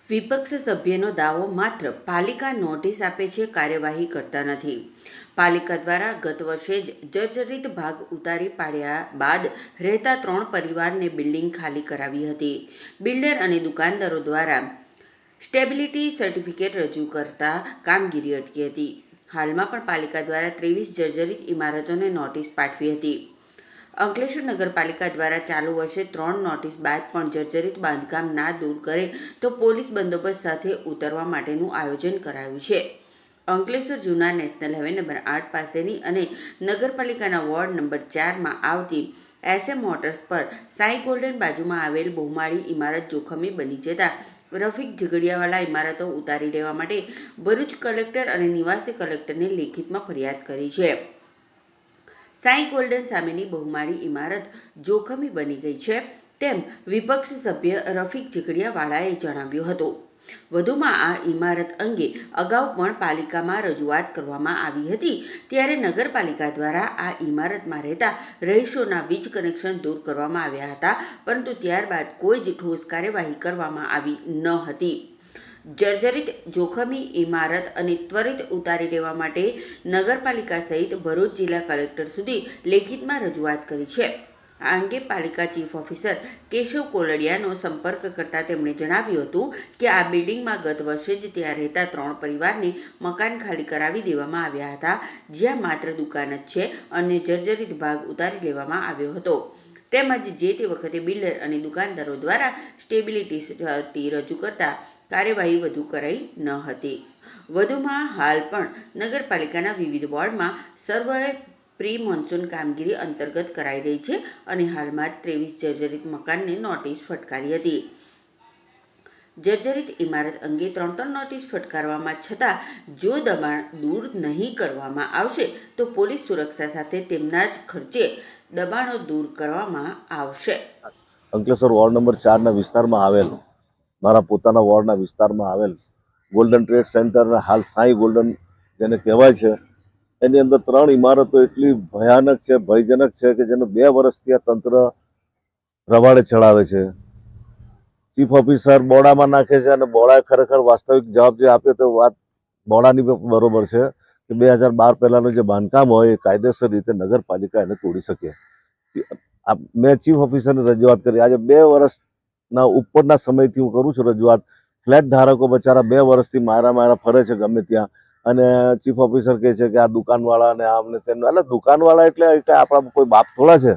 વિપક્ષ સભ્યનો દાવો માત્ર પાલિકા નોટિસ આપે છે, કાર્યવાહી કરતા નથી. પાલિકા દ્વારા ગત વર્ષે જ જર્જરિત ભાગ ઉતારી પાડ્યા બાદ રહેતા 3 પરિવારને બિલ્ડિંગ ખાલી કરાવી હતી. બિલ્ડર અને દુકાનદારો દ્વારા સ્ટેબિલિટી સર્ટિફિકેટ રજૂ કરતા કામગીરી અટકી હતી. હાલમાં પણ પાલિકા દ્વારા 23 જર્જરિત ઇમારતોને નોટિસ પાઠવી હતી. અંકલેશ્વર નગરપાલિકા દ્વારા ચાલુ વર્ષે 3 નોટિસ બાદ પણ જર્જરિત બાંધકામ ના દૂર કરે તો પોલીસ બંદોબસ્ત સાથે ઉતરવા માટેનું આયોજન કરાયું છે. અંકલેશ્વર જૂના નેશનલ હાઈવે નંબર 8 પાસેની અને નગરપાલિકાના વોર્ડ નંબર 4માં આવતી SM મોટર્સ પર સાઈ ગોલ્ડન બાજુમાં આવેલ બહુમાળી ઇમારત જોખમી બની જતા રફીક ઝઘડિયાવાલા ઇમારતો ઉતારી લેવા માટે ભરૂચ કલેક્ટર અને નિવાસી કલેક્ટરને લેખિતમાં ફરિયાદ કરી છે. સાઈ ગોલ્ડન સામેની બહુમાળી ઇમારત જોખમી બની ગઈ છે તેમ વિપક્ષ સભ્ય રફીક ઝઘડિયાવાળાએ જણાવ્યું હતું. વધુમાં આ ઇમારત અંગે અગાઉ પણ પાલિકામાં રજૂઆત કરવામાં આવી હતી, ત્યારે નગરપાલિકા દ્વારા આ ઇમારતમાં રહેતા રહીશોના વીજ કનેક્શન દૂર કરવામાં આવ્યા હતા, પરંતુ ત્યારબાદ કોઈ જ ઠોસ કાર્યવાહી કરવામાં આવી ન હતી. જર્જરિત જોખમી ઇમારત અને ત્વરિત ઉતારી લેવા માટે નગરપાલિકા સહિત ભરૂચ જિલ્લા કલેક્ટર સુધી લેખિતમાં રજૂઆત કરી છે. આ અંગે પાલિકા ચીફ ઓફિસર કેશવ કોલડિયાનો સંપર્ક કરતા તેમણે જણાવ્યું હતું કે આ બિલ્ડિંગમાં ગત વર્ષે જ ત્યાં રહેતા 3 પરિવારને મકાન ખાલી કરાવી દેવામાં આવ્યા હતા, જ્યાં માત્ર દુકાન જ છે અને જર્જરિત ભાગ ઉતારી લેવામાં આવ્યો હતો. તેમજ જે તે વખતે બિલ્ડર અને દુકાનદારો દ્વારા સ્ટેબિલિટી રજૂ કરતા કાર્યવાહી વધુ કરાઈ ન હતી. વધુમાં હાલ પણ નગરપાલિકાના વિવિધ વોર્ડમાં સર્વે પ્રી મોન્સૂન કામગીરી અંતર્ગત કરાઈ રહી છે અને હાલમાં 23 જર્જરિત મકાનને નોટિસ ફટકારી હતી. જર્જરિત ઇમારત અંગે 3 નોટિસ ફટકારવામાં છતાં જો દબાણ દૂર નહીં કરવામાં આવશે તો પોલીસ સુરક્ષા સાથે તેમના જ ખર્ચે દબાણો દૂર કરવામાં આવશે. અંકલેશ્વર વોર્ડ નંબર 4ના વિસ્તારમાં આવેલ, મારા પોતાના વોર્ડના વિસ્તારમાં આવેલ ગોલ્ડન ટ્રેડ સેન્ટર, હાલ સાઈ ગોલ્ડન જેને કહેવાય છે, એની અંદર 3 ઇમારતો એટલી ભયાનક છે, ભયજનક છે કે જેને 2 વર્ષથી આ તંત્ર રવાડે ચડાવે છે. ચીફ ઓફિસર બોડામાં નાખે છે અને બોડાએ ખરેખર વાસ્તવિક જવાબ જે આપ્યો તો વાત બોડાની બરોબર છે કે 2012 પહેલાનું જે બાંધકામ હોય એ કાયદેસર રીતે નગરપાલિકા એને તોડી શકે. મેં ચીફ ઓફિસરની રજૂઆત કરી. આજે 2 વર્ષના ઉપરના સમયથી હું કરું છું રજૂઆત. ફ્લેટ ધારકો બચારા 2 વર્ષથી મારા ફરે છે ગમે ત્યાં, અને ચીફ ઓફિસર કહે છે કે આ દુકાનવાળા ને આમને તેમને. એટલે દુકાનવાળા એટલે આપણા કોઈ બાપ થોડા છે?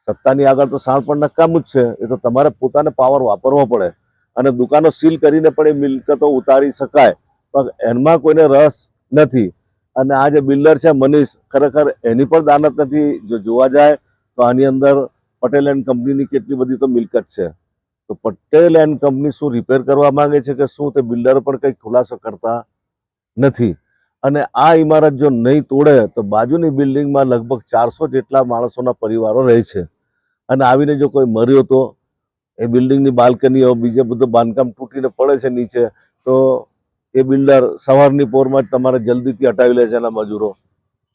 સત્તાની આગળ તો સાણ પણ નકામું જ છે. એ તો તમારે પોતાને પાવર વાપરવો પડે અને દુકાનો સીલ કરીને પણ એ મિલકતો ઉતારી શકાય, પણ એમાં કોઈને રસ નથી. અને આ જે બિલ્ડર છે મનીષ, ખરેખર એની પણ દાનત નથી. જો જોવા જાય તો આની અંદર પટેલ એન્ડ કંપનીની કેટલી બધી તો મિલકત છે. તો પટેલ એન્ડ કંપની શું રિપેર કરવા માંગે છે કે શું, તે બિલ્ડર પણ કંઈ ખુલાસો કરતા નથી. અને આ ઇમારત જો નહીં તોડે તો બાજુની બિલ્ડિંગમાં લગભગ 400 જેટલા માણસોના પરિવારો રહે છે. અને આવીને જો કોઈ મર્યો તો એ બિલ્ડિંગની બાલ્કનીઓ, બીજે બધું બાંધકામ તૂટીને પડે છે નીચે, તો એ બિલ્ડર સવારની પોરમાં જ તમારે જલ્દીથી હટાવી લે છે એના મજૂરો,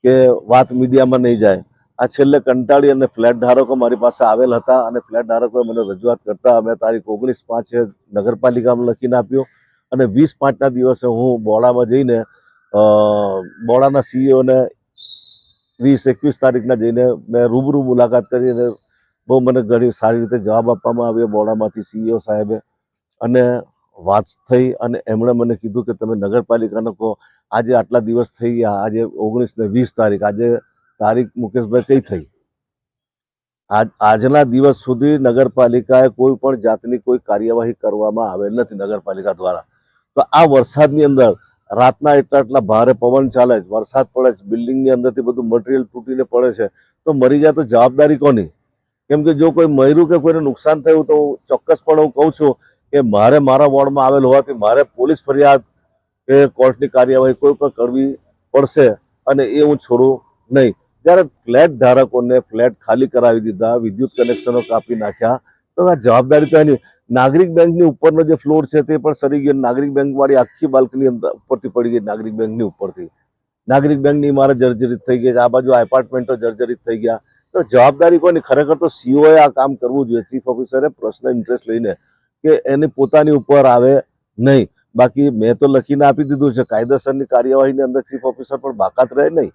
કે વાત મીડિયામાં નહીં જાય. આ છેલ્લે કંટાળી અને ફ્લેટ ધારકો મારી પાસે આવેલ હતા અને ફ્લેટ ધારકોએ મને રજૂઆત કરતા અમે તારીખ 19/5 નગરપાલિકામાં લખીને આપ્યો અને 20/5ના દિવસે હું બોડામાં જઈને બોડાના સીઈઓને 20-21 તારીખના જઈને મેં રૂબરૂ મુલાકાત કરી અને બહુ મને ઘણી સારી રીતે જવાબ આપવામાં આવ્યો બોડામાંથી સીઈઓ સાહેબે, અને વાત થઈ અને એમણે મને કીધું કે તમે નગરપાલિકાને કહો. આજે આટલા દિવસ થઈ ગયા, આજે 19 ને 20 તારીખ, આજે તારીખ મુકેશભાઈ કઈ થઈ? આજના દિવસ સુધી નગરપાલિકાએ કોઈ પણ જાતની કોઈ કાર્યવાહી કરવામાં આવેલ નથી નગરપાલિકા દ્વારા. તો આ વરસાદની અંદર રાતના એટલા ભારે પવન ચાલે છે, વરસાદ પડે છે, બિલ્ડિંગની અંદરથી બધું મટીરિયલ તૂટીને પડે છે, તો મરી જાય તો જવાબદારી કોની? કેમ કે જો કોઈ મર્યું કે કોઈને નુકસાન થયું તો ચોક્કસપણે હું કહું છું કે મારે મારા વોર્ડમાં આવેલ હોવાથી મારે પોલીસ ફરિયાદ કે કોર્ટની કાર્યવાહી કોઈ પણ કરવી પડશે અને એ હું છોડું નહીં. જ્યારે ફ્લેટ ધારકોને ફ્લેટ ખાલી કરાવી દીધા, વિદ્યુત કનેક્શનો કાપી નાખ્યા, તો આ જવાબદારી તો એની. નાગરિક બેંકની ઉપરનો જે ફ્લોર છે તે પણ સરી ગયો. નાગરિક બેંકવાળી આખી બાલ્કની ઉપરથી પડી ગઈ. નાગરિક બેંકની ઉપરથી નાગરિક બેંકની ઇમારત જર્જરિત થઈ ગઈ છે. આ બાજુ એપાર્ટમેન્ટો જર્જરિત થઈ ગયા. તો જવાબદારી કોની? ખરેખર તો સીઓએ આ કામ કરવું જોઈએ. ચીફ ઓફિસરે પર્સનલ ઇન્ટરેસ્ટ લઈને કે એની પોતાની ઉપર આવે નહીં. બાકી મેં તો લખીને આપી દીધું છે, કાયદેસરની કાર્યવાહીની અંદર ચીફ ઓફિસર પણ બાકાત રહે નહીં.